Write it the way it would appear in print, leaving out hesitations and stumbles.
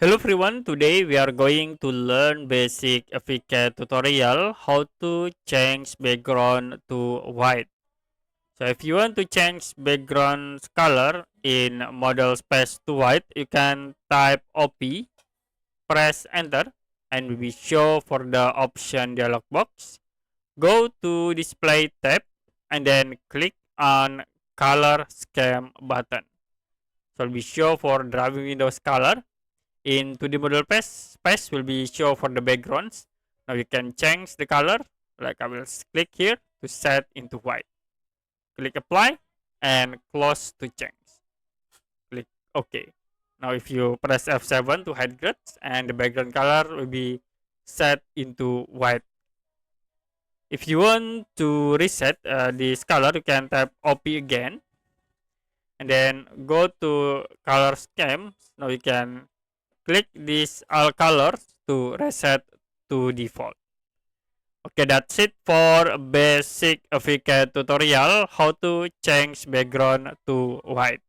Hello everyone, today we are going to learn basic AviCAD tutorial how to change background to white. So if you want to change background color in model space to white, you can type OP, press enter, and will be show for the option dialog box. Go to display tab and then click on color scheme button. So will be show for driving windows color. Into the model space will be show for the backgrounds. Now you can change the color. Like I will click here to set into white. Click apply and close to change. Click OK. Now if you press F7 to hide grids and the background color will be set into white. If you want to reset this color, you can tap OP again and then go to color scheme. Now you can click this all colors to reset to default. Okay, that's it for basic AviCAD tutorial how to change background to white.